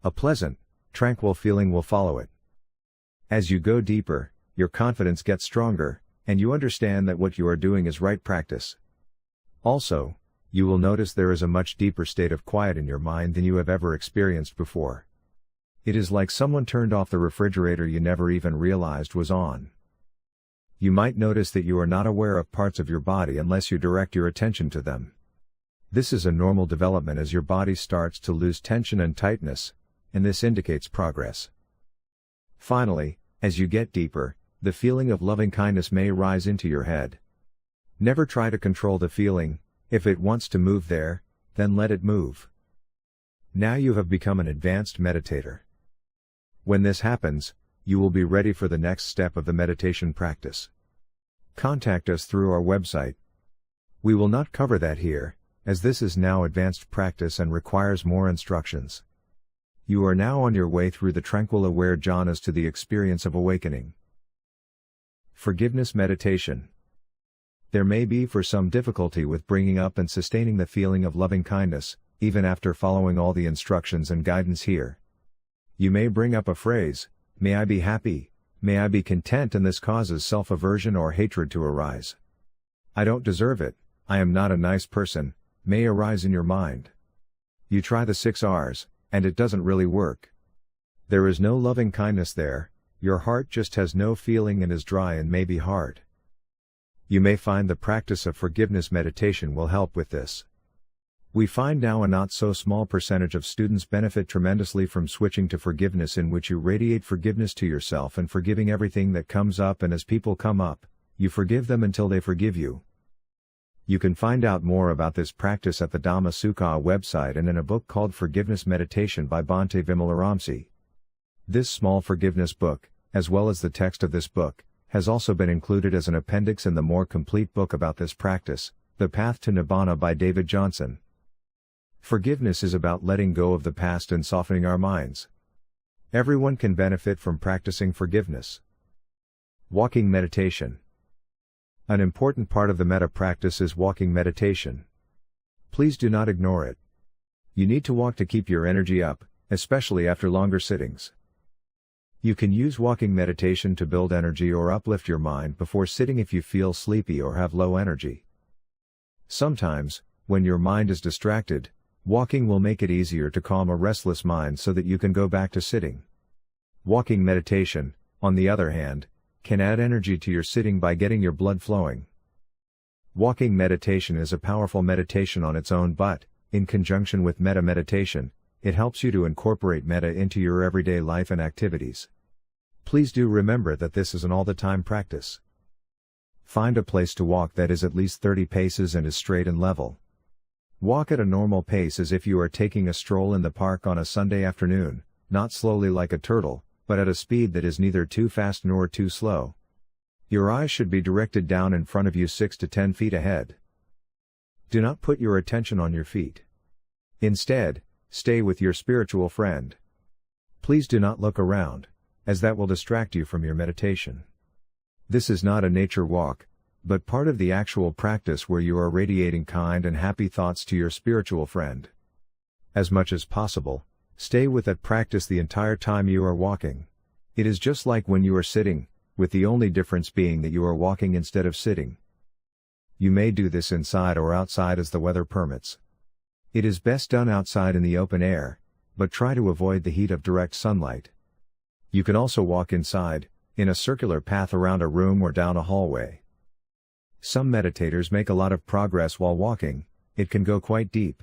Speaker 1: A pleasant, tranquil feeling will follow it. As you go deeper, your confidence gets stronger, and you understand that what you are doing is right practice. Also, you will notice there is a much deeper state of quiet in your mind than you have ever experienced before. It is like someone turned off the refrigerator you never even realized was on. You might notice that you are not aware of parts of your body unless you direct your attention to them. This is a normal development as your body starts to lose tension and tightness, and this indicates progress. Finally, as you get deeper, the feeling of loving kindness may rise into your head. Never try to control the feeling. If it wants to move there, then let it move. Now you have become an advanced meditator. When this happens, you will be ready for the next step of the meditation practice. Contact us through our website. We will not cover that here, as this is now advanced practice and requires more instructions. You are now on your way through the tranquil aware jhanas to the experience of awakening. Forgiveness meditation. There may be for some difficulty with bringing up and sustaining the feeling of loving kindness, even after following all the instructions and guidance here. You may bring up a phrase, "May I be happy, may I be content," and this causes self-aversion or hatred to arise. "I don't deserve it, I am not a nice person," may arise in your mind. You try the 6 R's, and it doesn't really work. There is no loving kindness there, your heart just has no feeling and is dry and may be hard. You may find the practice of forgiveness meditation will help with this. We find now a not so small percentage of students benefit tremendously from switching to forgiveness, in which you radiate forgiveness to yourself and forgiving everything that comes up, and as people come up, you forgive them until they forgive you. You can find out more about this practice at the Dhamma Sukha website and in a book called Forgiveness Meditation by Bhante Vimalaramsi. This small forgiveness book, as well as the text of this book, has also been included as an appendix in the more complete book about this practice, The Path to Nibbana by David Johnson. Forgiveness is about letting go of the past and softening our minds. Everyone can benefit from practicing forgiveness. Walking meditation. An important part of the Metta practice is walking meditation. Please do not ignore it. You need to walk to keep your energy up, especially after longer sittings. You can use walking meditation to build energy or uplift your mind before sitting if you feel sleepy or have low energy. Sometimes, when your mind is distracted, walking will make it easier to calm a restless mind so that you can go back to sitting. Walking meditation, on the other hand, can add energy to your sitting by getting your blood flowing. Walking meditation is a powerful meditation on its own, but, in conjunction with Metta meditation, it helps you to incorporate Metta into your everyday life and activities. Please do remember that this is an all-the-time practice. Find a place to walk that is at least 30 paces and is straight and level. Walk at a normal pace as if you are taking a stroll in the park on a Sunday afternoon, not slowly like a turtle, but at a speed that is neither too fast nor too slow. Your eyes should be directed down in front of you 6 to 10 feet ahead. Do not put your attention on your feet. Instead, stay with your spiritual friend. Please do not look around, as that will distract you from your meditation. This is not a nature walk, but part of the actual practice where you are radiating kind and happy thoughts to your spiritual friend. As much as possible, stay with that practice the entire time you are walking. It is just like when you are sitting, with the only difference being that you are walking instead of sitting. You may do this inside or outside as the weather permits. It is best done outside in the open air, but try to avoid the heat of direct sunlight. You can also walk inside, in a circular path around a room or down a hallway. Some meditators make a lot of progress while walking, it can go quite deep.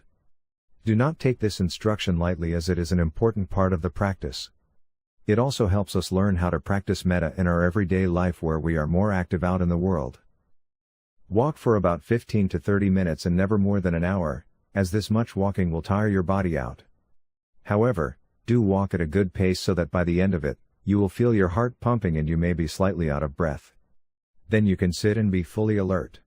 Speaker 1: Do not take this instruction lightly, as it is an important part of the practice. It also helps us learn how to practice Metta in our everyday life where we are more active out in the world. Walk for about 15 to 30 minutes and never more than an hour, as this much walking will tire your body out. However, do walk at a good pace so that by the end of it, you will feel your heart pumping and you may be slightly out of breath. Then you can sit and be fully alert.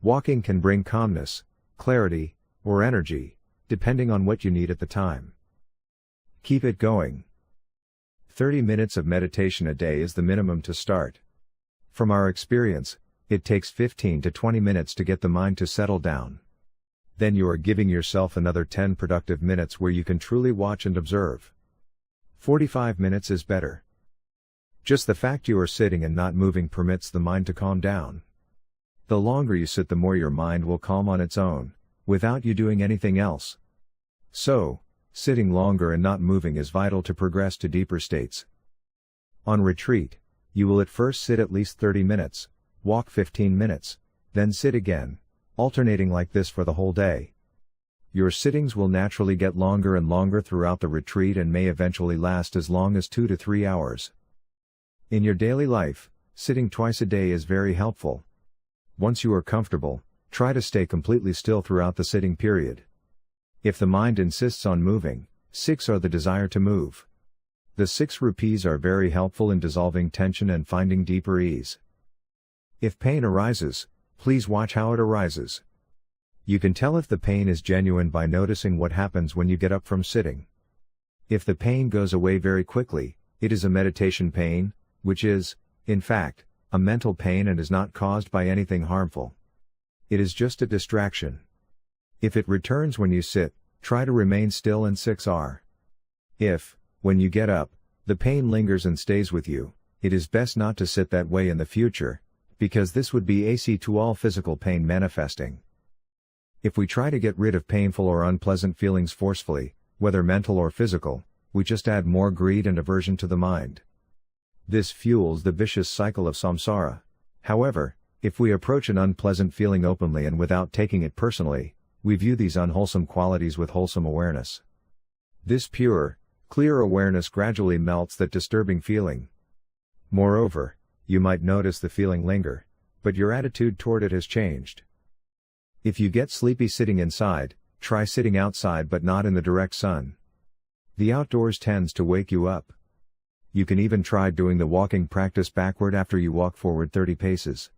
Speaker 1: Walking can bring calmness, clarity, or energy, depending on what you need at the time. Keep it going. 30 minutes of meditation a day is the minimum to start. From our experience, it takes 15 to 20 minutes to get the mind to settle down. Then you are giving yourself another 10 productive minutes where you can truly watch and observe. 45 minutes is better. Just the fact you are sitting and not moving permits the mind to calm down. The longer you sit, the more your mind will calm on its own, without you doing anything else. So, sitting longer and not moving is vital to progress to deeper states. On retreat, you will at first sit at least 30 minutes, walk 15 minutes, then sit again, alternating like this for the whole day. Your sittings will naturally get longer and longer throughout the retreat and may eventually last as long as 2 to 3 hours. In your daily life, sitting twice a day is very helpful. Once you are comfortable, try to stay completely still throughout the sitting period. If the mind insists on moving, 6 are the desire to move. The 6 rupees are very helpful in dissolving tension and finding deeper ease. If pain arises, please watch how it arises. You can tell if the pain is genuine by noticing what happens when you get up from sitting. If the pain goes away very quickly, it is a meditation pain, which is, in fact, a mental pain and is not caused by anything harmful. It is just a distraction. If it returns when you sit, try to remain still in 6R. If, when you get up, the pain lingers and stays with you, it is best not to sit that way in the future, because this would be AC to all physical pain manifesting. If we try to get rid of painful or unpleasant feelings forcefully, whether mental or physical, we just add more greed and aversion to the mind. This fuels the vicious cycle of samsara. However, if we approach an unpleasant feeling openly and without taking it personally, we view these unwholesome qualities with wholesome awareness. This pure, clear awareness gradually melts that disturbing feeling. Moreover, you might notice the feeling linger, but your attitude toward it has changed. If you get sleepy sitting inside, try sitting outside but not in the direct sun. The outdoors tends to wake you up. You can even try doing the walking practice backward after you walk forward 30 paces.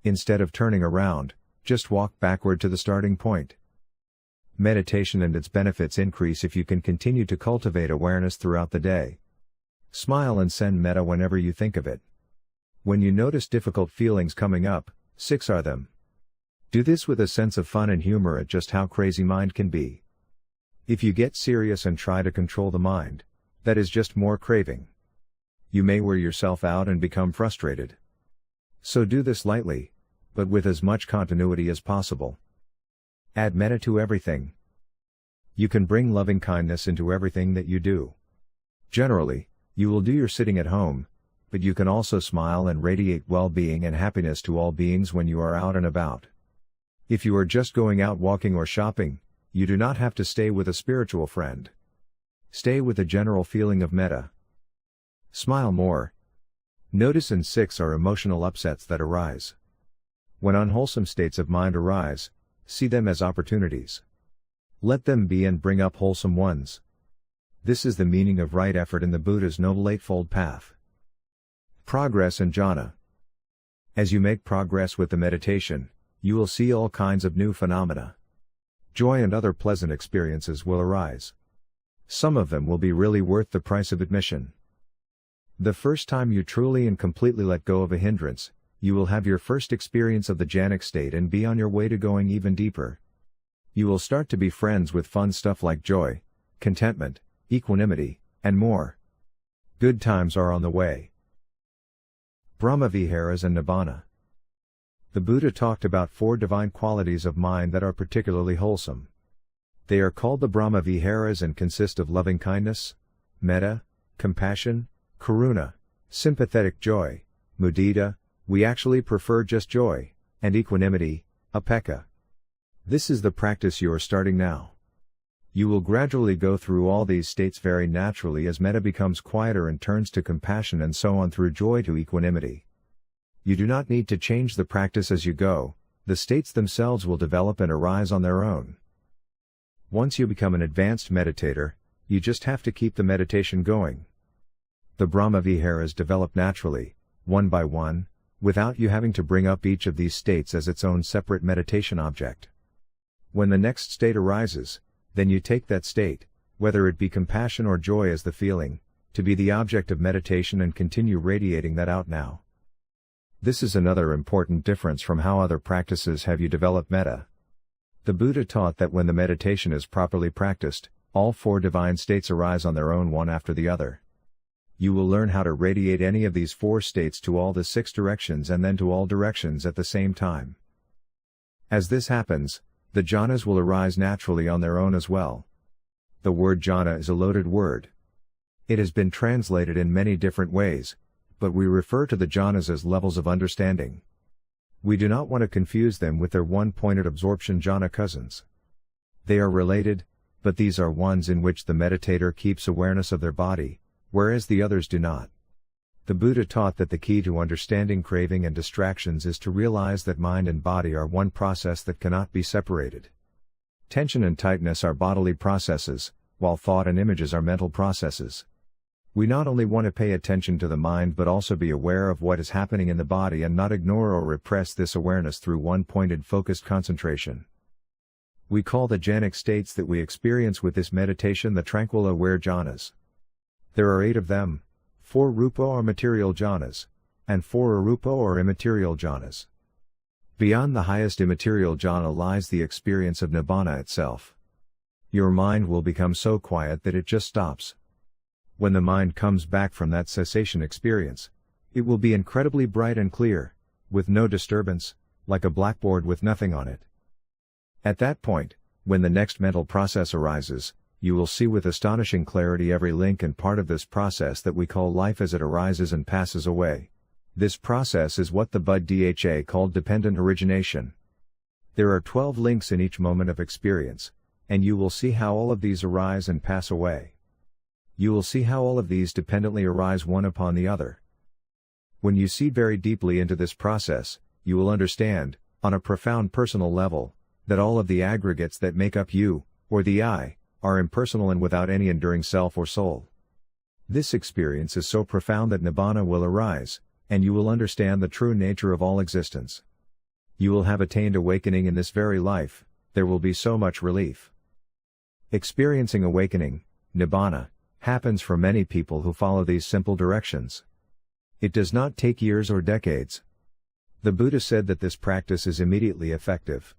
Speaker 1: Instead of turning around, just walk backward to the starting point. Meditation and its benefits increase if you can continue to cultivate awareness throughout the day. Smile and send metta whenever you think of it. When you notice difficult feelings coming up, 6R them. Do this with a sense of fun and humor at just how crazy mind can be. If you get serious and try to control the mind, that is just more craving. You may wear yourself out and become frustrated. So do this lightly, but with as much continuity as possible. Add metta to everything. You can bring loving kindness into everything that you do. Generally, you will do your sitting at home, but you can also smile and radiate well-being and happiness to all beings when you are out and about. If you are just going out walking or shopping, you do not have to stay with a spiritual friend. Stay with a general feeling of metta. Smile more. Notice in 6R emotional upsets that arise. When unwholesome states of mind arise, see them as opportunities. Let them be and bring up wholesome ones. This is the meaning of right effort in the Buddha's Noble Eightfold Path. Progress and jhana. As you make progress with the meditation, you will see all kinds of new phenomena. Joy and other pleasant experiences will arise. Some of them will be really worth the price of admission. The first time you truly and completely let go of a hindrance, you will have your first experience of the jhanic state and be on your way to going even deeper. You will start to be friends with fun stuff like joy, contentment, equanimity, and more. Good times are on the way. Brahma-viharas and Nibbana. The Buddha talked about 4 divine qualities of mind that are particularly wholesome. They are called the Brahma-viharas and consist of loving-kindness, metta, compassion, karuna, sympathetic joy, mudita, we actually prefer just joy, and equanimity, upekkha. This is the practice you are starting now. You will gradually go through all these states very naturally as metta becomes quieter and turns to compassion and so on through joy to equanimity. You do not need to change the practice as you go, the states themselves will develop and arise on their own. Once you become an advanced meditator, you just have to keep the meditation going. The Brahma-viharas develop naturally, one by one, without you having to bring up each of these states as its own separate meditation object. When the next state arises, then you take that state, whether it be compassion or joy as the feeling, to be the object of meditation and continue radiating that out now. This is another important difference from how other practices have you develop metta. The Buddha taught that when the meditation is properly practiced, all 4 divine states arise on their own one after the other. You will learn how to radiate any of these 4 states to all the 6 directions and then to all directions at the same time. As this happens, the jhanas will arise naturally on their own as well. The word jhana is a loaded word. It has been translated in many different ways, but we refer to the jhanas as levels of understanding. We do not want to confuse them with their one-pointed absorption jhana cousins. They are related, but these are ones in which the meditator keeps awareness of their body, whereas the others do not. The Buddha taught that the key to understanding craving and distractions is to realize that mind and body are one process that cannot be separated. Tension and tightness are bodily processes, while thought and images are mental processes. We not only want to pay attention to the mind but also be aware of what is happening in the body and not ignore or repress this awareness through one-pointed focused concentration. We call the jhanic states that we experience with this meditation the tranquil aware jhanas. There are 8 of them, 4 rupa or material jhanas, and 4 arupa or immaterial jhanas. Beyond the highest immaterial jhana lies the experience of Nibbana itself. Your mind will become so quiet that it just stops. When the mind comes back from that cessation experience, it will be incredibly bright and clear, with no disturbance, like a blackboard with nothing on it. At that point, when the next mental process arises, you will see with astonishing clarity every link and part of this process that we call life as it arises and passes away. This process is what the Buddha called dependent origination. There are 12 links in each moment of experience, and you will see how all of these arise and pass away. You will see how all of these dependently arise one upon the other. When you see very deeply into this process, you will understand, on a profound personal level, that all of the aggregates that make up you, or the I, are impersonal and without any enduring self or soul. This experience is so profound that Nibbana will arise, and you will understand the true nature of all existence. You will have attained awakening in this very life. There will be so much relief. Experiencing awakening, Nibbana, happens for many people who follow these simple directions. It does not take years or decades. The Buddha said that this practice is immediately effective.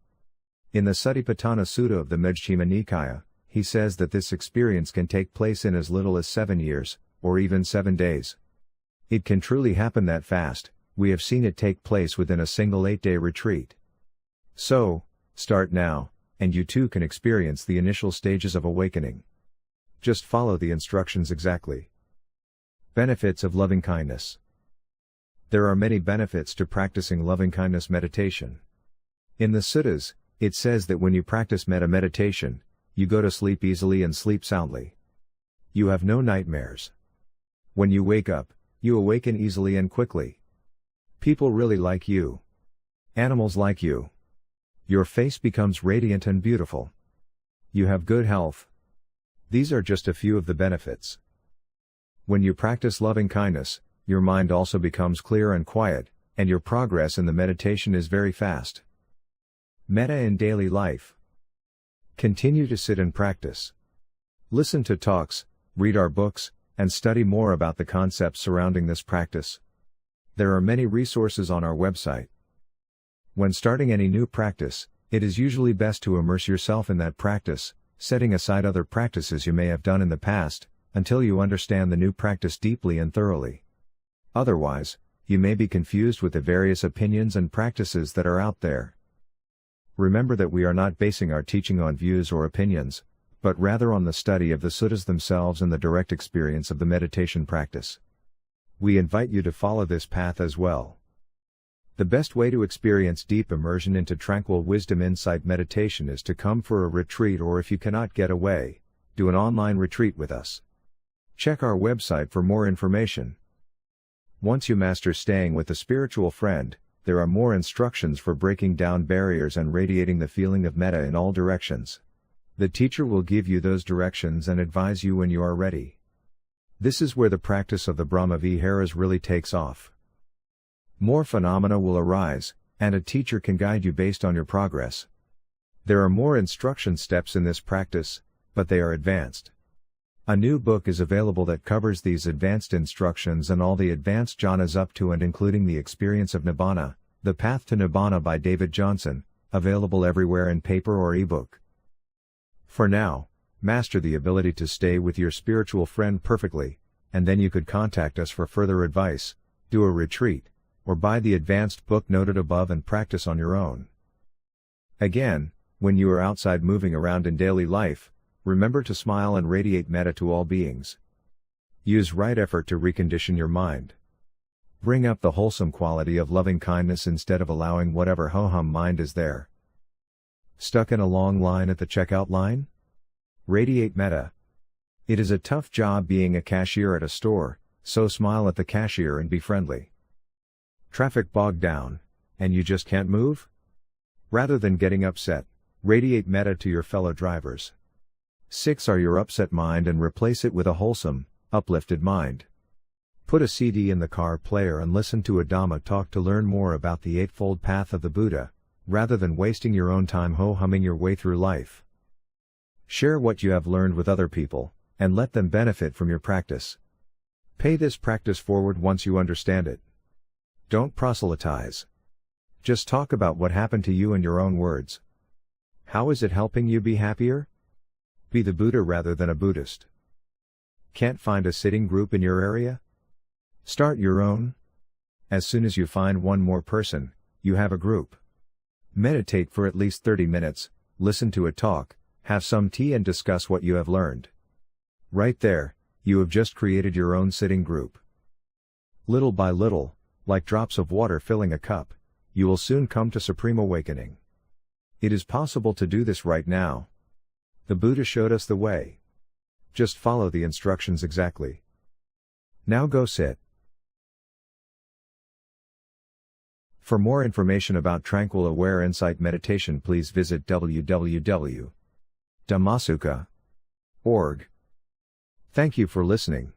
Speaker 1: In the Satipatthana Sutta of the Majjhima Nikaya, he says that this experience can take place in as little as 7 years, or even 7 days. It can truly happen that fast. We have seen it take place within a single 8-day retreat. So, start now, and you too can experience the initial stages of awakening. Just follow the instructions exactly. Benefits of loving-kindness. There are many benefits to practicing loving-kindness meditation. In the Suttas, it says that when you practice Metta meditation, you go to sleep easily and sleep soundly. You have no nightmares. When you wake up, you awaken easily and quickly. People really like you. Animals like you. Your face becomes radiant and beautiful. You have good health. These are just a few of the benefits. When you practice loving-kindness, your mind also becomes clear and quiet, and your progress in the meditation is very fast. Metta in daily life. Continue to sit and practice. Listen to talks, read our books, and study more about the concepts surrounding this practice. There are many resources on our website. When starting any new practice, it is usually best to immerse yourself in that practice, setting aside other practices you may have done in the past, until you understand the new practice deeply and thoroughly. Otherwise, you may be confused with the various opinions and practices that are out there. Remember that we are not basing our teaching on views or opinions, but rather on the study of the suttas themselves and the direct experience of the meditation practice. We invite you to follow this path as well. The best way to experience deep immersion into Tranquil Wisdom Insight Meditation is to come for a retreat, or if you cannot get away, do an online retreat with us. Check our website for more information. Once you master staying with a spiritual friend, there are more instructions for breaking down barriers and radiating the feeling of metta in all directions. The teacher will give you those directions and advise you when you are ready. This is where the practice of the Brahma-viharas really takes off. More phenomena will arise, and a teacher can guide you based on your progress. There are more instruction steps in this practice, but they are advanced. A new book is available that covers these advanced instructions and all the advanced jhanas up to and including the experience of Nibbana, The Path to Nibbana by David Johnson, available everywhere in paper or ebook. For now, master the ability to stay with your spiritual friend perfectly, and then you could contact us for further advice, do a retreat, or buy the advanced book noted above and practice on your own. Again, when you are outside moving around in daily life, remember to smile and radiate metta to all beings. Use right effort to recondition your mind. Bring up the wholesome quality of loving kindness instead of allowing whatever ho-hum mind is there. Stuck in a long line at the checkout line? Radiate metta. It is a tough job being a cashier at a store, so smile at the cashier and be friendly. Traffic bogged down, and you just can't move? Rather than getting upset, radiate metta to your fellow drivers. 6 are your upset mind and replace it with a wholesome, uplifted mind. Put a CD in the car player and listen to a Dhamma talk to learn more about the Eightfold Path of the Buddha, rather than wasting your own time ho-humming your way through life. Share what you have learned with other people, and let them benefit from your practice. Pay this practice forward once you understand it. Don't proselytize. Just talk about what happened to you in your own words. How is it helping you be happier? Be the Buddha rather than a Buddhist. Can't find a sitting group in your area? Start your own. As soon as you find one more person, you have a group. Meditate for at least 30 minutes, listen to a talk, have some tea and discuss what you have learned. Right there, you have just created your own sitting group. Little by little, like drops of water filling a cup, you will soon come to supreme awakening. It is possible to do this right now. The Buddha showed us the way. Just follow the instructions exactly. Now go sit. For more information about Tranquil Aware Insight Meditation, please visit www.dhammasukha.org. Thank you for listening.